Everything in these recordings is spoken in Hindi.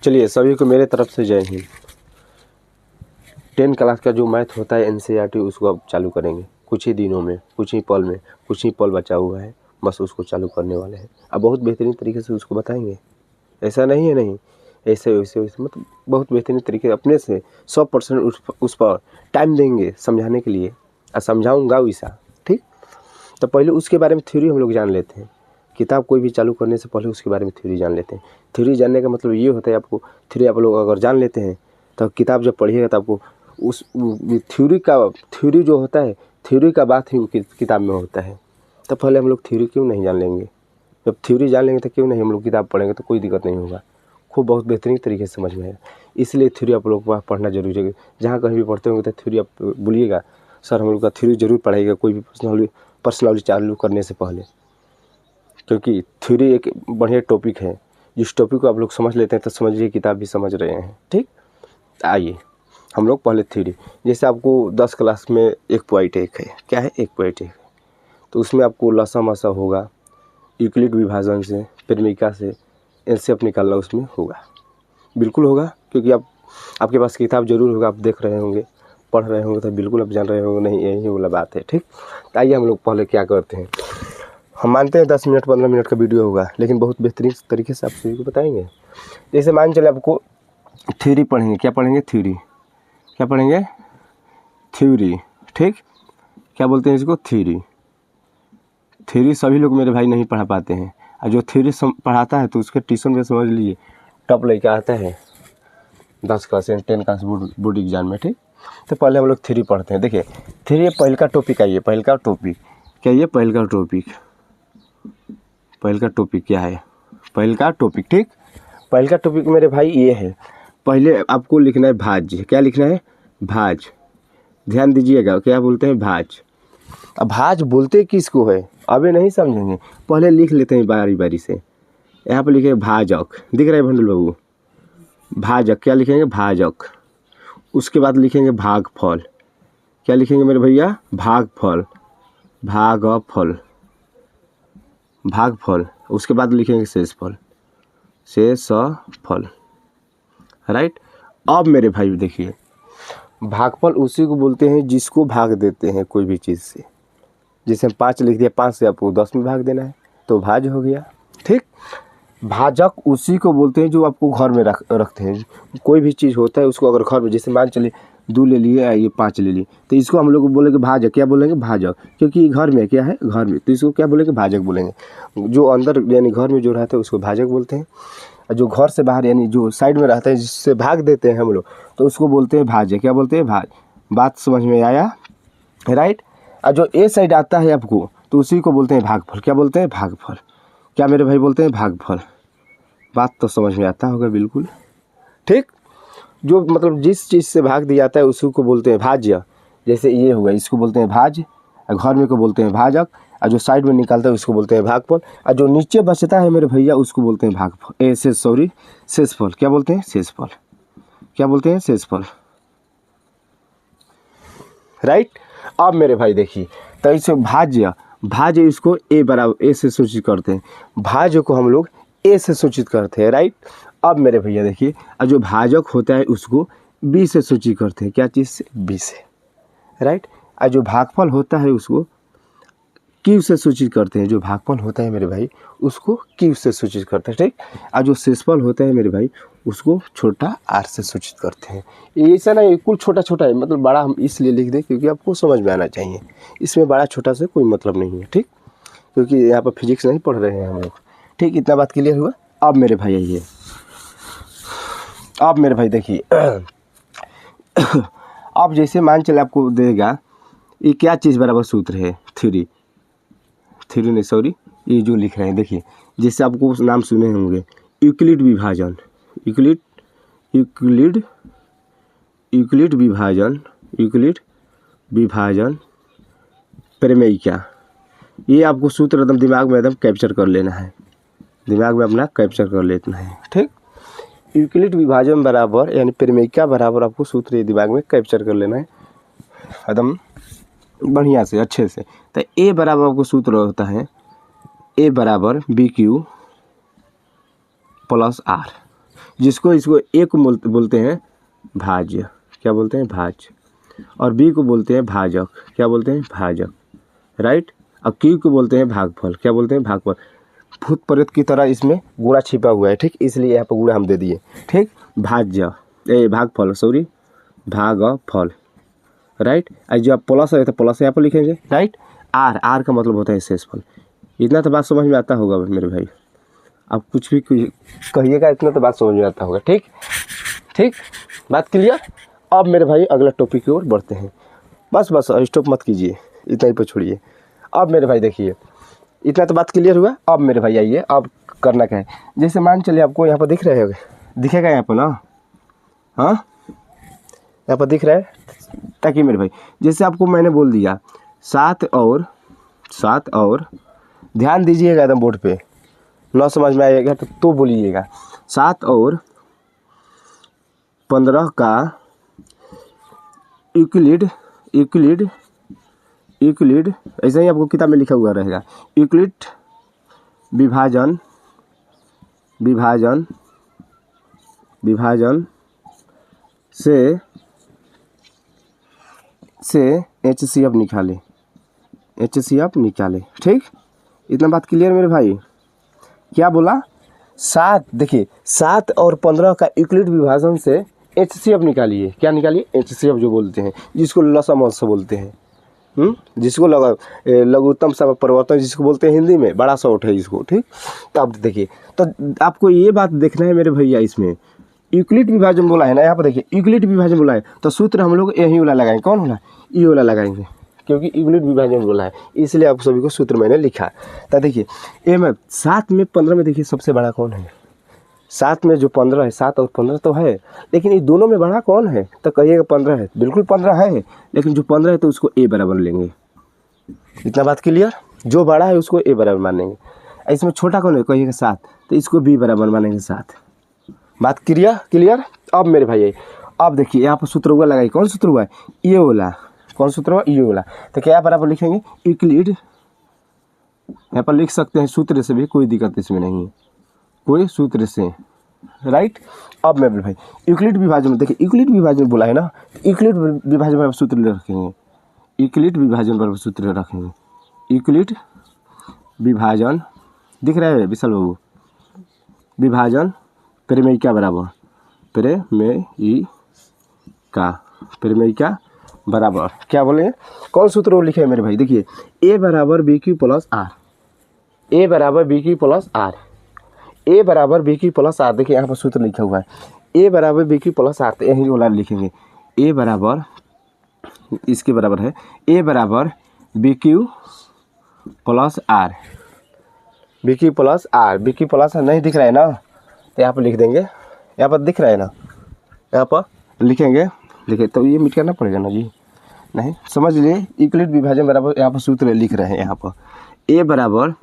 चलिए सभी को मेरे तरफ से जय हिंद। 10 क्लास का जो मैथ होता है एनसीईआरटी उसको अब चालू करेंगे कुछ ही दिनों में, कुछ ही पल बचा हुआ है, बस उसको चालू करने वाले हैं। अब बहुत बेहतरीन तरीके से उसको बताएंगे, ऐसा नहीं है नहीं ऐसे वैसे वैसे मतलब बहुत बेहतरीन तरीके अपने से 100% उस पर टाइम देंगे समझाने के लिए और समझाऊँगा वैसा, ठीक। तो पहले उसके बारे में थ्योरी हम लोग जान लेते हैं। किताब कोई भी चालू करने से पहले उसके बारे में थ्योरी जान लेते हैं। थ्योरी जानने का मतलब ये होता है आपको थ्योरी आप लोग अगर जान लेते हैं तो किताब जब पढ़िएगा तो आपको उस थ्योरी जो होता है थ्योरी का बात ही किताब में होता है। तो पहले हम लोग थ्योरी क्यों नहीं जान लेंगे? जब थ्योरी जान लेंगे तो क्यों नहीं हम लोग किताब पढ़ेंगे, तो कोई दिक्कत नहीं होगा, खूब बहुत बेहतरीन तरीके से समझ में आएगा। इसलिए थ्योरी आप लोग को पढ़ना जरूरी है। जहाँ कहीं भी पढ़ते होंगे तो थ्योरी आप बोलिएगा सर हम लोग का थ्योरी जरूर पढ़ाइएगा कोई भी पर्सनली चालू करने से पहले, क्योंकि थ्योरी एक बढ़िया टॉपिक है। जिस टॉपिक को आप लोग समझ लेते हैं तो समझिए किताब भी समझ रहे हैं, ठीक। आइए हम लोग पहले थ्योरी, जैसे आपको 10 क्लास में 1.1 है, क्या है 1.1 है, तो उसमें आपको लसा मसा होगा, यूक्लिड विभाजन से, परिमेयिका से एलसीएम निकालना उसमें होगा, बिल्कुल होगा, क्योंकि आपके पास किताब जरूर होगा, आप देख रहे होंगे, पढ़ रहे होंगे तो बिल्कुल आप जान रहे होंगे, नहीं यही वाला बात है, ठीक। तो आइए हम लोग पहले क्या करते हैं, हम मानते हैं 10 मिनट 15 मिनट का वीडियो होगा, लेकिन बहुत बेहतरीन तरीके से आप सभी को बताएंगे। जैसे मान चले आपको थ्योरी पढ़ेंगे, क्या पढ़ेंगे थ्योरी, क्या पढ़ेंगे थ्योरी, ठीक। क्या बोलते हैं इसको थ्योरी। थ्योरी सभी लोग मेरे भाई नहीं पढ़ा पाते हैं, और जो थ्योरी पढ़ाता है तो उसके ट्यूशन में समझ लीजिए टॉप लेके आता है 10 क्लास 10 क्लास बोर्ड एग्जाम में, ठीक। तो पहले हम लोग थ्योरी पढ़ते हैं। देखिए थ्योरी पहल का टॉपिक आइए, पहल का टॉपिक क्या, ये पहल का टॉपिक क्या है, पहल का टॉपिक, ठीक। पहल का टॉपिक मेरे भाई ये है, पहले आपको लिखना है भाज्य, क्या लिखना है भाज्य, ध्यान दीजिएगा क्या बोलते हैं भाज्य। अब भाज्य बोलते किसको है अभी नहीं समझेंगे, पहले लिख लेते हैं बारी बारी से। यहाँ पर लिखे भाजक, दिख रहा है भंडल बाबू, भाजक, क्या लिखेंगे भाजक। उसके बाद लिखेंगे भागफल, क्या लिखेंगे मेरे भैया भागफल, भागफल। उसके बाद लिखेंगे शेषफल, राइट। अब मेरे भाई देखिए भागफल उसी को बोलते हैं जिसको भाग देते हैं कोई भी चीज़ से। जैसे 5 लिख दिया, 5 से आपको 10 में भाग देना है तो भाज्य हो गया, ठीक। भाजक उसी को बोलते हैं जो आपको घर में रखते हैं, कोई भी चीज़ होता है उसको अगर घर में, जैसे मान चलिए 2 ले लिए ये 5 ले लिए, तो इसको हम लोग बोलेंगे भाजक, क्या बोलेंगे भाजक, क्योंकि घर में क्या है घर में, तो इसको क्या बोलेंगे भाजक बोलेंगे। जो अंदर यानी घर में जो रहता है उसको भाजक बोलते हैं, और जो घर से बाहर यानी जो साइड में रहता है जिससे भाग देते हैं हम लोग तो उसको बोलते हैं भाज्य, क्या बोलते हैं भाज। बात समझ में आया, राइट। और जो ए साइड आता है आपको तो उसी को बोलते हैं भागफल, क्या बोलते हैं भागफल, क्या मेरे भाई बोलते हैं भागफल। बात तो समझ में आता होगा बिल्कुल, ठीक। जो मतलब जिस चीज़ से भाग दिया जाता है उसी को बोलते हैं भाज्य। जैसे ये हुआ इसको बोलते हैं भाज्य, घर में को बोलते हैं भाजक, और जो साइड में निकालता है उसको बोलते हैं भागफल, और जो नीचे बचता है मेरे भैया उसको बोलते हैं भागफल, शेषफल, क्या बोलते हैं शेषफल, क्या बोलते हैं शेषफल, राइट। अब मेरे भाई देखिए तो इसे भाज्य इसको ए से सूचित करते हैं, भाज्य को हम लोग ए से सूचित करते हैं, राइट। अब मेरे भैया देखिए और जो भाजक होता है उसको बी से सूचित करते हैं, क्या चीज़ से बी से, राइट। और जो भागफल होता है उसको क्यू से सूचित करते हैं, जो भागफल होता है मेरे भाई उसको क्यू से सूचित करते हैं, ठीक। और जो शेषफल होता है मेरे भाई उसको छोटा आर से सूचित करते हैं। ऐसा नहीं कुल छोटा छोटा है, मतलब बड़ा हम इसलिए लिख दें क्योंकि आपको समझ में आना चाहिए, इसमें बड़ा छोटा से कोई मतलब नहीं है, ठीक। क्योंकि यहाँ पर फिजिक्स नहीं पढ़ रहे हैं हम लोग, ठीक। इतना बात क्लियर हुआ। अब मेरे भाई आइए, अब मेरे भाई देखिए अब जैसे मान चले आपको देगा ये क्या चीज़ बराबर सूत्र है थ्योरी नहीं सॉरी ये जो लिख रहे हैं देखिए, जैसे आपको नाम सुने होंगे यूक्लिड विभाजन, यूक्लिड विभाजन परिमेयिका, ये आपको सूत्र एकदम दिमाग में एकदम कैप्चर कर लेना है, दिमाग में अपना कैप्चर कर लेना है, ठीक। यूक्लिड विभाजन बराबर यानी परिमेयिका बराबर आपको सूत्र ये दिमाग में कैप्चर कर लेना है एकदम बढ़िया से अच्छे से। तो ए बराबर आपको सूत्र होता है ए बराबर बी क्यू प्लस आर, जिसको इसको ए को बोलते हैं भाज्य, क्या बोलते हैं भाज्य, और बी को बोलते हैं भाजक, क्या बोलते हैं भाजक, राइट। और क्यू को बोलते हैं भागफल, क्या बोलते हैं भागफल। भूत प्रेत की तरह इसमें गुणा छिपा हुआ है, ठीक, इसलिए यहाँ पर गुणा हम दे दिए, ठीक। भाज्य भागफल, सॉरी भागफल, राइट। और जो आप प्लस है तो प्लस यहाँ पर लिखेंगे, राइट। आर का मतलब होता है शेषफल। इतना तो बात समझ में आता होगा मेरे भाई, आप कुछ भी कहिएगा, इतना तो बात समझ में आता होगा, ठीक ठीक, बात क्लियर। अब मेरे भाई अगला टॉपिक की ओर बढ़ते हैं। बस स्टॉप मत कीजिए, इतना ही पर छोड़िए। अब मेरे भाई देखिए, इतना तो बात क्लियर हुआ। अब मेरे भाई आइए, अब करना क्या है। जैसे मान चलिए आपको यहाँ पर दिख रहे होंगे, दिखेगा यहाँ पर ना, हाँ यहाँ पर दिख रहा है, ताकि मेरे भाई जैसे आपको मैंने बोल दिया 7 और ध्यान दीजिएगा एकदम बोर्ड पे, ना समझ में आएगा तो बोलिएगा। 7 और 15 का यूक्लिड ऐसा ही आपको किताब में लिखा हुआ रहेगा। यूक्लिड विभाजन से HCF निकाले, ठीक। इतना बात क्लियर मेरे भाई। क्या बोला, 7, देखिए 7 और 15 का यूक्लिड विभाजन से HCF निकालिए। क्या निकालिए, HCF जो बोलते हैं, जिसको लसामस बोलते हैं, जिसको लघुत्तम परिवर्तन जिसको बोलते हैं हिंदी में, बड़ा शॉर्ट है इसको, ठीक। तो आप देखिए, तो आपको ये बात देखना है मेरे भैया, इसमें यूक्लिड विभाजन बोला है ना, यहाँ पर देखिए यूक्लिड विभाजन बोला है, तो सूत्र हम लोग यही वाला लगाएंगे। कौन वाला, ये वाला लगाएंगे, क्योंकि यूक्लिड विभाजन बोला है, इसलिए आप सभी को सूत्र मैंने लिखा। तो देखिए ए में 7 में 15 में देखिए सबसे बड़ा कौन है, 7 में जो 15 है, 7 और 15 तो है, लेकिन ये दोनों में बड़ा कौन है, तो कहिएगा 15 है, बिल्कुल 15 है, लेकिन जो 15 है तो उसको ए बराबर लेंगे। इतना बात क्लियर, जो बड़ा है उसको ए बराबर मानेंगे। इसमें छोटा कौन है, कहिएगा 7, तो इसको बी बराबर मानेंगे 7। बात क्लियर। अब मेरे भाई अब देखिए यहाँ पर सूत्र हुआ लगाइए, कौन सूत्र हुआ है, ये वाला, कौन सूत्र हुआ, ये वाला। तो क्या बराबर लिखेंगे, यूक्लिड, यहाँ पर लिख सकते हैं सूत्र से भी, कोई दिक्कत इसमें नहीं है, कोई सूत्र से, राइट। अब मेरे भाई यूक्लिड विभाजन में देखिए, यूक्लिड विभाजन बोला है ना, यूक्लिड विभाजन बराबर सूत्र रखेंगे, यूक्लिड विभाजन बराबर सूत्र रखेंगे। यूक्लिड विभाजन दिख रहा है विशाल बाबू, विभाजन परिमेयिका बराबर परिमेयिका बराबर क्या बोले, कौन सूत्र वो लिखे मेरे भाई, देखिए ए बराबर बी क्यू प्लस आर, ए बराबर बी क्यू प्लस आर, ए बराबर बी क्यू प्लस आर। देखिए यहाँ पर सूत्र लिखा हुआ है, ए बराबर बी क्यू प्लस आर, तो यही वाला लिखेंगे, ए बराबर इसके बराबर है, ए बराबर B Q plus R, B Q plus R, B Q plus R नहीं दिख रहा है ना, तो यहाँ पर लिख देंगे, यहाँ पर दिख रहा है ना, यहाँ पर लिखेंगे, लिखे तो ये मिट करना पड़ेगा ना जी, नहीं समझ लिए। यूक्लिड विभाजन बराबर यहाँ पर सूत्र लिख रहे हैं, यहाँ पर ए बराबर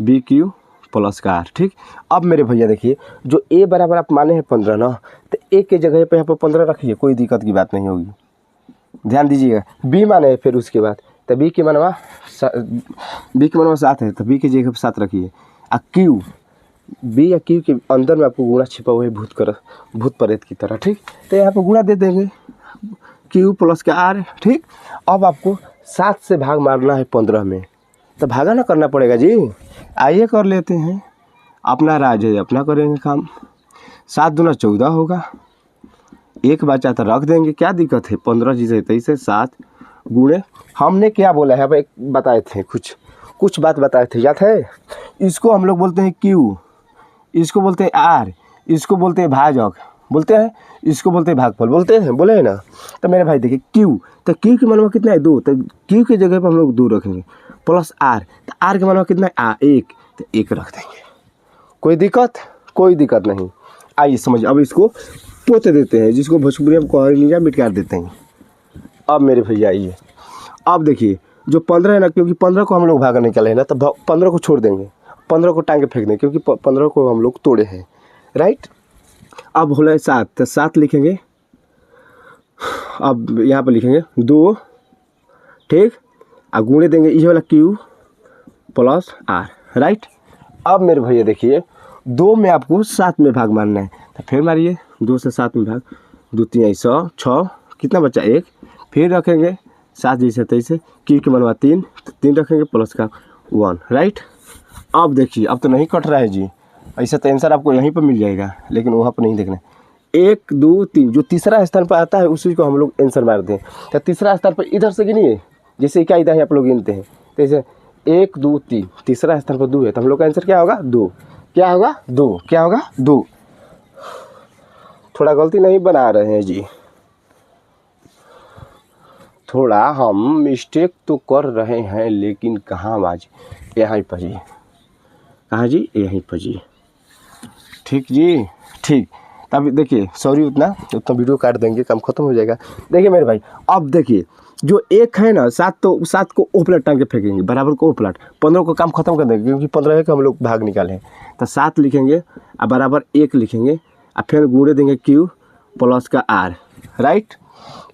बी क्यू प्लस का आर, ठीक। अब मेरे भैया देखिए, जो ए बराबर आप माने हैं 15 ना, तो ए के जगह पे यहाँ पर 15 रखिए, कोई दिक्कत की बात नहीं होगी। ध्यान दीजिएगा, बी माने फिर उसके बाद, तो बी के मनवा 7 है, तो बी की जगह पर 7 रखिए। और क्यू, बी या क्यू के अंदर में आपको गुणा छिपा हुआ है भूत प्रेत की तरह, ठीक। तो यहाँ पर गुणा दे देंगे, क्यू प्लस का आर, ठीक। अब आपको 7 से भाग मारना है 15 में, तो भागा ना करना पड़ेगा जी, आइए कर लेते हैं, अपना राज है, अपना करेंगे काम। 7 दूना 14 होगा, एक बचा तो रख देंगे, क्या दिक्कत है, 15 जी से 23 से 7 गुणे, हमने क्या बोला है, अब बताए थे कुछ बात बताए थे, याद है। इसको हम लोग बोलते हैं क्यू, इसको बोलते हैं आर, इसको बोलते हैं भाजक, बोलते हैं, इसको बोलते हैं भागफल, बोलते हैं, बोले हैं ना। तो मेरे भाई देखिए क्यू, तो क्यू के मनवा कितना है 2, तो क्यू की जगह पर हम लोग 2 रखेंगे, प्लस आर, तो आर के मनवा कितना है 1, तो 1 रख देंगे, कोई दिक्कत नहीं। आइए समझ, अब इसको पोत देते हैं, जिसको भोजपुरी हम कोहरा मिटा देते हैं। अब मेरे भैया आइए, अब देखिए जो 15 है ना, क्योंकि 15 को हम लोग भागा निकाले हैं ना, तो 15 को छोड़ देंगे, 15 को टांगे फेंक देंगे, क्योंकि 15 को हम लोग तोड़े हैं, राइट। अब हो रहा है 7, तो 7 लिखेंगे, अब यहाँ पर लिखेंगे 2, ठीक। और गुणे देंगे ये वाला क्यू प्लस आर, राइट। अब मेरे भैया देखिए, 2 में आपको 7 में भाग मारना है। तो फिर मारिए 2 से 7 में भाग, 2 3 100 6 कितना बचा 1, फिर रखेंगे 7 जैसे तैसे क्यू के मनवा 3 तो 3 रखेंगे प्लस का 1 राइट। अब देखिए अब तो नहीं कट रहा है जी, ऐसा तो आंसर आपको यहीं पर मिल जाएगा, लेकिन वहाँ पर नहीं देखना है। 1 2 3 जो तीसरा स्थान पर आता है उसी को हम लोग आंसर मारते हैं। तो तीसरा स्थान पर इधर से गिनिए, जैसे क्या इधर आप लोग गिनते हैं, तो जैसे 1 2 3 तीसरा स्थान पर 2 है, तो हम लोग का आंसर क्या होगा 2, क्या होगा 2, क्या होगा 2। थोड़ा गलती नहीं बना रहे हैं जी, थोड़ा हम मिस्टेक तो कर रहे हैं, लेकिन कहाँ बाजी, यहीं पर जी, कहाँ जी, यहीं पर जी, ठीक जी ठीक। तब देखिए सॉरी उतना वीडियो काट देंगे, काम खत्म हो जाएगा। देखिए मेरे भाई अब देखिए जो 1 है ना 7, तो 7 को ओ प्लट टांग के फेंकेंगे, बराबर को ओ प्लट, 15 को काम खत्म कर देंगे क्योंकि 15 है कि हम लोग भाग निकाले हैं। तो 7 लिखेंगे और बराबर 1 लिखेंगे और फिर गुणे देंगे क्यू प्लस का आर राइट।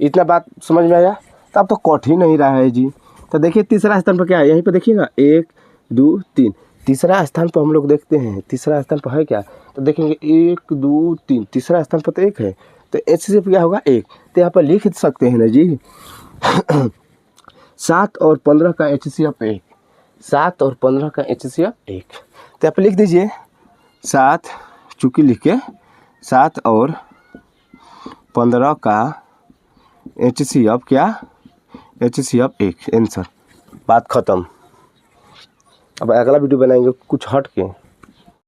इतना बात समझ में आया? तो अब तो कठिन नहीं रहा है जी। तो देखिए तीसरा स्थान पर क्या है, यहीं पर देखिए ना 1 2 3 तीसरा स्थान पर हम लोग देखते हैं, तीसरा स्थान पर है क्या, तो देखेंगे 1 2 3 तीसरा स्थान पर तो 1 है, तो एच से क्या होगा 1, तो यहाँ पर लिख सकते हैं ना जी 7 और 15 का HCF 1, 7 और 15 का HCF 1, तो यहाँ पर लिख दीजिए 7 चूँकि लिख के 7 और 15 का HCF क्या, HCF 1 आंसर, बात ख़त्म। अब अगला वीडियो बनाएंगे कुछ हट के।